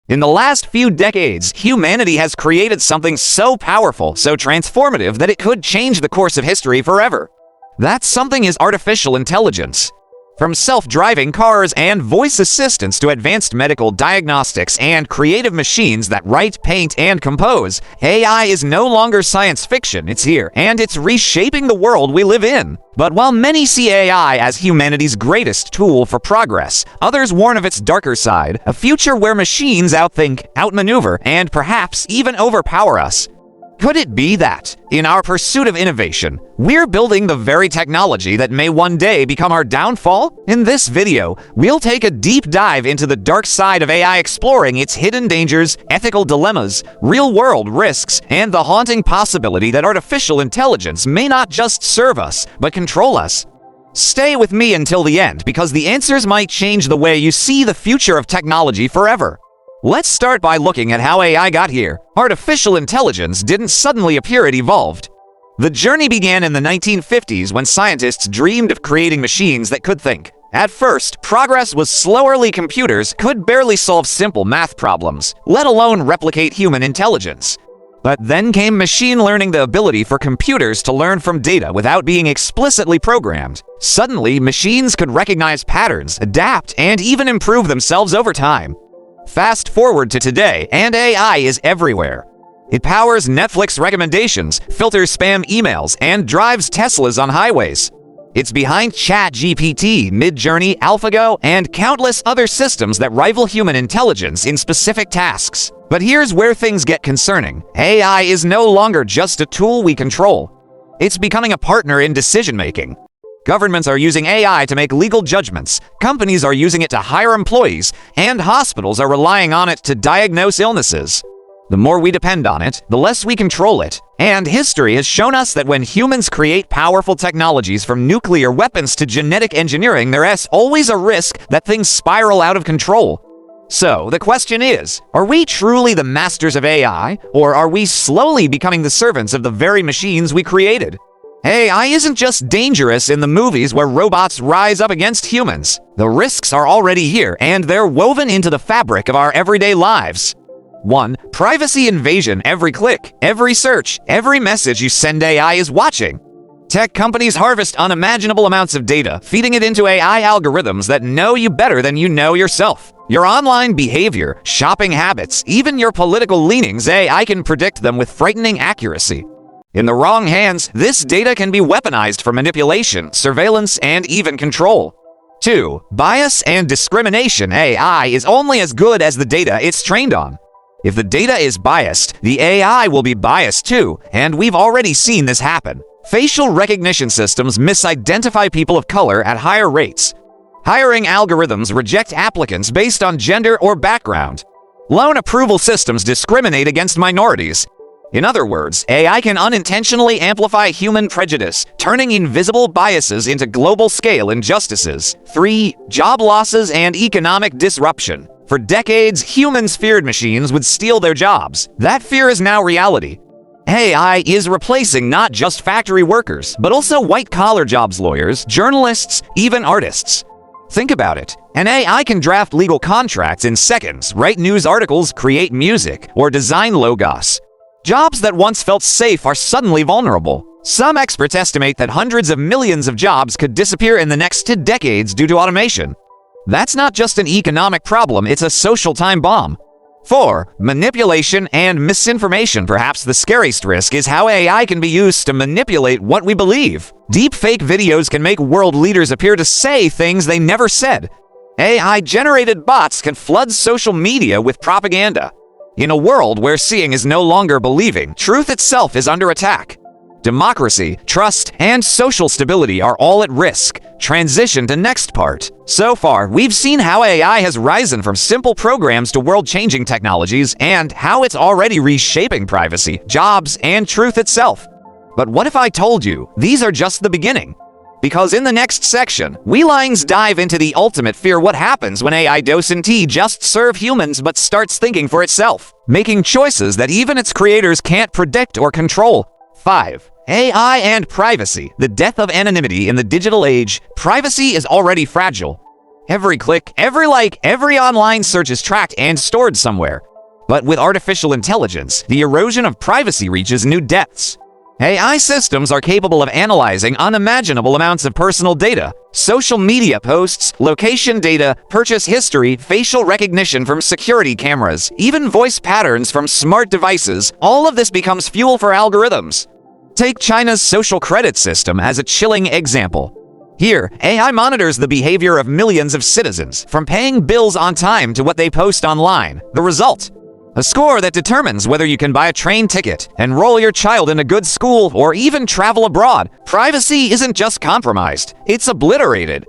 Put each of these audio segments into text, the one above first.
In the last few decades, humanity has created something so powerful, so transformative, that it could change the course of history forever. That something is artificial intelligence. From self-driving cars and voice assistants to advanced medical diagnostics and creative machines that write, paint, and compose, AI is no longer science fiction. It's here, and it's reshaping the world we live in. But while many see AI as humanity's greatest tool for progress, others warn of its darker side, a future where machines outthink, outmaneuver, and perhaps even overpower us. Could it be that, in our pursuit of innovation, we're building the very technology that may one day become our downfall? In this video, we'll take a deep dive into the dark side of AI, exploring its hidden dangers, ethical dilemmas, real-world risks, and the haunting possibility that artificial intelligence may not just serve us, but control us. Stay with me until the end, because the answers might change the way you see the future of technology forever. Let's start by looking at how AI got here. Artificial intelligence didn't suddenly appear, it evolved. The journey began in the 1950s when scientists dreamed of creating machines that could think. At first, progress was slow. Early computers could barely solve simple math problems, let alone replicate human intelligence. But then came machine learning, the ability for computers to learn from data without being explicitly programmed. Suddenly, machines could recognize patterns, adapt, and even improve themselves over time. Fast forward to today, and AI is everywhere. It powers Netflix recommendations, filters spam emails, and drives Teslas on highways. It's behind ChatGPT, Midjourney, AlphaGo, and countless other systems that rival human intelligence in specific tasks. But here's where things get concerning. AI is no longer just a tool we control. It's becoming a partner in decision-making. Governments are using AI to make legal judgments, companies are using it to hire employees, and hospitals are relying on it to diagnose illnesses. The more we depend on it, the less we control it. And history has shown us that when humans create powerful technologies, from nuclear weapons to genetic engineering, there's always a risk that things spiral out of control. So, the question is, are we truly the masters of AI, or are we slowly becoming the servants of the very machines we created? AI isn't just dangerous in the movies where robots rise up against humans. The risks are already here, and they're woven into the fabric of our everyday lives. 1. Privacy invasion. Every click, every search, every message you send, AI is watching. Tech companies harvest unimaginable amounts of data, feeding it into AI algorithms that know you better than you know yourself. Your online behavior, shopping habits, even your political leanings, AI can predict them with frightening accuracy. In the wrong hands, this data can be weaponized for manipulation, surveillance, and even control. 2. Bias and discrimination. AI is only as good as the data it's trained on. If the data is biased, the AI will be biased too, and we've already seen this happen. Facial recognition systems misidentify people of color at higher rates. Hiring algorithms reject applicants based on gender or background. Loan approval systems discriminate against minorities. In other words, AI can unintentionally amplify human prejudice, turning invisible biases into global-scale injustices. 3. Job losses and economic disruption. For decades, humans feared machines would steal their jobs. That fear is now reality. AI is replacing not just factory workers, but also white-collar jobs, lawyers, journalists, even artists. Think about it. An AI can draft legal contracts in seconds, write news articles, create music, or design logos. Jobs that once felt safe are suddenly vulnerable. Some experts estimate that hundreds of millions of jobs could disappear in the next 2 decades due to automation. That's not just an economic problem, it's a social time bomb. 4. Manipulation and misinformation. Perhaps the scariest risk is how AI can be used to manipulate what we believe. Deepfake videos can make world leaders appear to say things they never said. AI-generated bots can flood social media with propaganda. In a world where seeing is no longer believing, truth itself is under attack. Democracy, trust, and social stability are all at risk. Transition to next part. So far, we've seen how AI has risen from simple programs to world-changing technologies, and how it's already reshaping privacy, jobs, and truth itself. But what if I told you these are just the beginning? Because in the next section, we dive into the ultimate fear: what happens when AI doesn't just serve humans but starts thinking for itself, making choices that even its creators can't predict or control. 5. AI and privacy. The death of anonymity in the digital age. Privacy is already fragile. Every click, every like, every online search is tracked and stored somewhere. But with artificial intelligence, the erosion of privacy reaches new depths. AI systems are capable of analyzing unimaginable amounts of personal data. Social media posts, location data, purchase history, facial recognition from security cameras, even voice patterns from smart devices, all of this becomes fuel for algorithms. Take China's social credit system as a chilling example. Here, AI monitors the behavior of millions of citizens, from paying bills on time to what they post online. The result? A score that determines whether you can buy a train ticket, enroll your child in a good school, or even travel abroad. Privacy isn't just compromised, it's obliterated.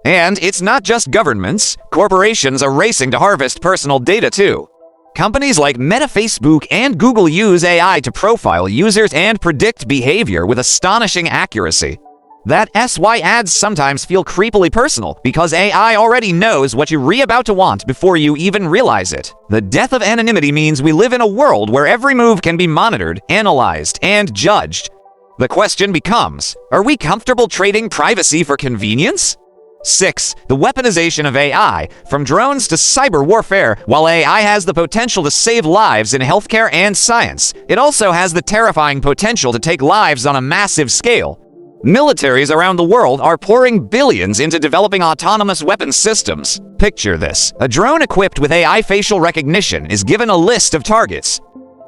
And it's not just governments. Corporations are racing to harvest personal data too. Companies like Meta, Facebook, and Google use AI to profile users and predict behavior with astonishing accuracy. That's why ads sometimes feel creepily personal, because AI already knows what you're about to want before you even realize it. The death of anonymity means we live in a world where every move can be monitored, analyzed, and judged. The question becomes, are we comfortable trading privacy for convenience? 6. The weaponization of AI, from drones to cyber warfare. While AI has the potential to save lives in healthcare and science, it also has the terrifying potential to take lives on a massive scale. Militaries around the world are pouring billions into developing autonomous weapons systems. Picture this. A drone equipped with AI facial recognition is given a list of targets.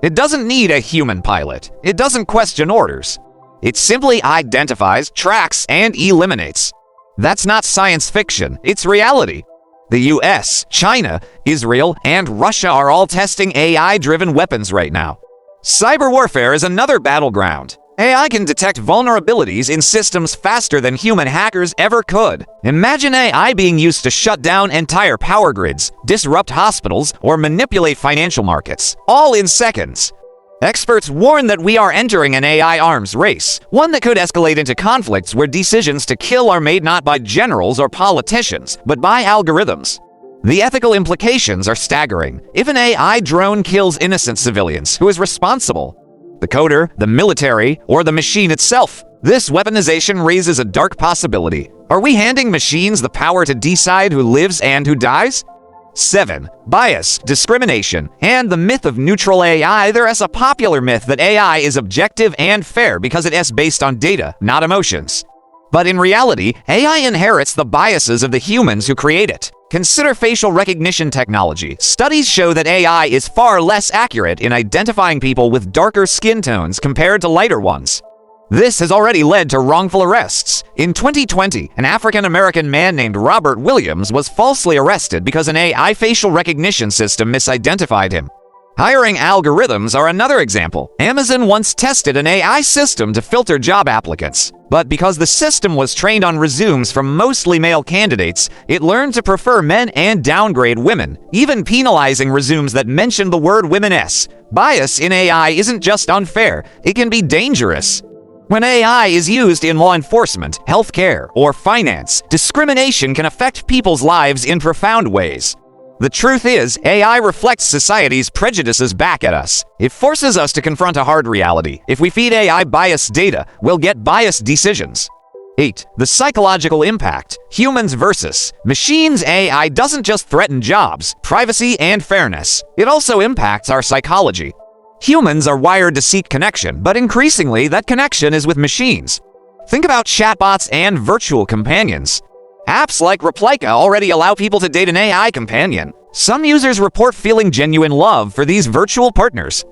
It doesn't need a human pilot. It doesn't question orders. It simply identifies, tracks, and eliminates. That's not science fiction. It's reality. The US, China, Israel, and Russia are all testing AI-driven weapons right now. Cyber warfare is another battleground. AI can detect vulnerabilities in systems faster than human hackers ever could. Imagine AI being used to shut down entire power grids, disrupt hospitals, or manipulate financial markets, all in seconds. Experts warn that we are entering an AI arms race, one that could escalate into conflicts where decisions to kill are made not by generals or politicians, but by algorithms. The ethical implications are staggering. If an AI drone kills innocent civilians, who is responsible? The coder, the military, or the machine itself? This weaponization raises a dark possibility. Are we handing machines the power to decide who lives and who dies? 7. Bias, discrimination, and the myth of neutral AI. There is a popular myth that AI is objective and fair because it is based on data, not emotions. But in reality, AI inherits the biases of the humans who create it. Consider facial recognition technology. Studies show that AI is far less accurate in identifying people with darker skin tones compared to lighter ones. This has already led to wrongful arrests. In 2020, an African-American man named Robert Williams was falsely arrested because an AI facial recognition system misidentified him. Hiring algorithms are another example. Amazon once tested an AI system to filter job applicants. But because the system was trained on resumes from mostly male candidates, it learned to prefer men and downgrade women, even penalizing resumes that mention the word women-s. Bias in AI isn't just unfair, it can be dangerous. When AI is used in law enforcement, healthcare, or finance, discrimination can affect people's lives in profound ways. The truth is, AI reflects society's prejudices back at us. It forces us to confront a hard reality. If we feed AI biased data, we'll get biased decisions. 8. The psychological impact. Humans versus machines. AI doesn't just threaten jobs, privacy, and fairness. It also impacts our psychology. Humans are wired to seek connection, but increasingly that connection is with machines. Think about chatbots and virtual companions. Apps like Replika already allow people to date an AI companion. Some users report feeling genuine love for these virtual partners.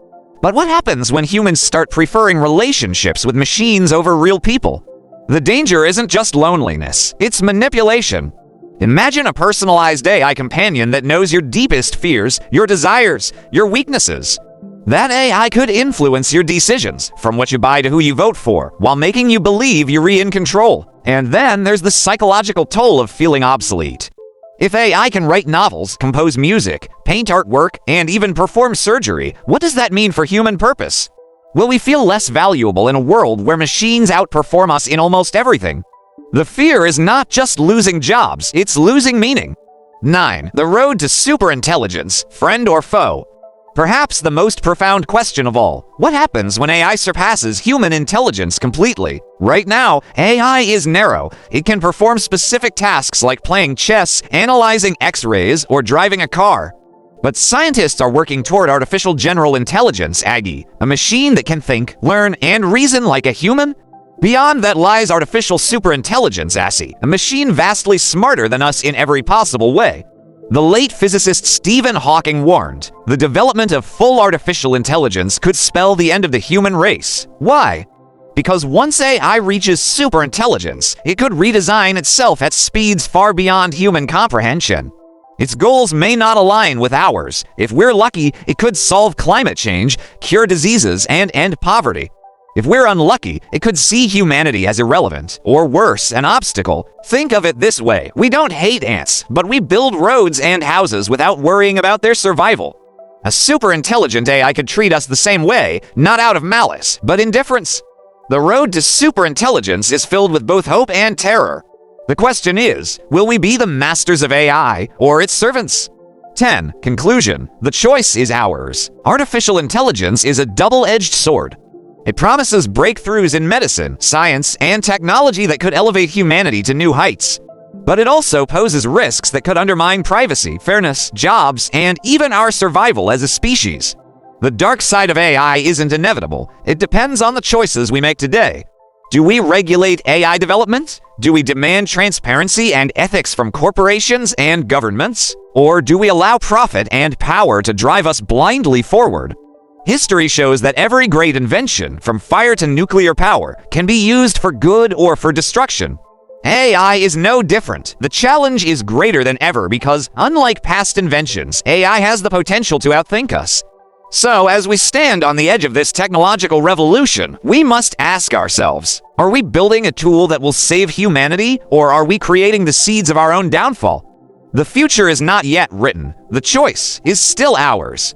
But what happens when humans start preferring relationships with machines over real people? The danger isn't just loneliness, it's manipulation. Imagine a personalized AI companion that knows your deepest fears, your desires, your weaknesses. That AI could influence your decisions, from what you buy to who you vote for, while making you believe you're in control. And then there's the psychological toll of feeling obsolete. If AI can write novels, compose music, paint artwork, and even perform surgery, what does that mean for human purpose? Will we feel less valuable in a world where machines outperform us in almost everything? The fear is not just losing jobs, it's losing meaning. 9. The road to superintelligence, friend or foe. Perhaps the most profound question of all, what happens when AI surpasses human intelligence completely? Right now, AI is narrow. It can perform specific tasks like playing chess, analyzing X-rays, or driving a car. But scientists are working toward artificial general intelligence, AGI, a machine that can think, learn, and reason like a human. Beyond that lies artificial superintelligence, ASI, a machine vastly smarter than us in every possible way. The late physicist Stephen Hawking warned, the development of full artificial intelligence could spell the end of the human race. Why? Because once AI reaches superintelligence, it could redesign itself at speeds far beyond human comprehension. Its goals may not align with ours. If we're lucky, it could solve climate change, cure diseases, and end poverty. If we're unlucky, it could see humanity as irrelevant, or worse, an obstacle. Think of it this way, we don't hate ants, but we build roads and houses without worrying about their survival. A super-intelligent AI could treat us the same way, not out of malice, but indifference. The road to superintelligence is filled with both hope and terror. The question is, will we be the masters of AI, or its servants? 10. Conclusion. The choice is ours. Artificial intelligence is a double-edged sword. It promises breakthroughs in medicine, science, and technology that could elevate humanity to new heights. But it also poses risks that could undermine privacy, fairness, jobs, and even our survival as a species. The dark side of AI isn't inevitable. It depends on the choices we make today. Do we regulate AI development? Do we demand transparency and ethics from corporations and governments? Or do we allow profit and power to drive us blindly forward? History shows that every great invention, from fire to nuclear power, can be used for good or for destruction. AI is no different. The challenge is greater than ever because, unlike past inventions, AI has the potential to outthink us. So, as we stand on the edge of this technological revolution, we must ask ourselves, are we building a tool that will save humanity, or are we creating the seeds of our own downfall? The future is not yet written. The choice is still ours.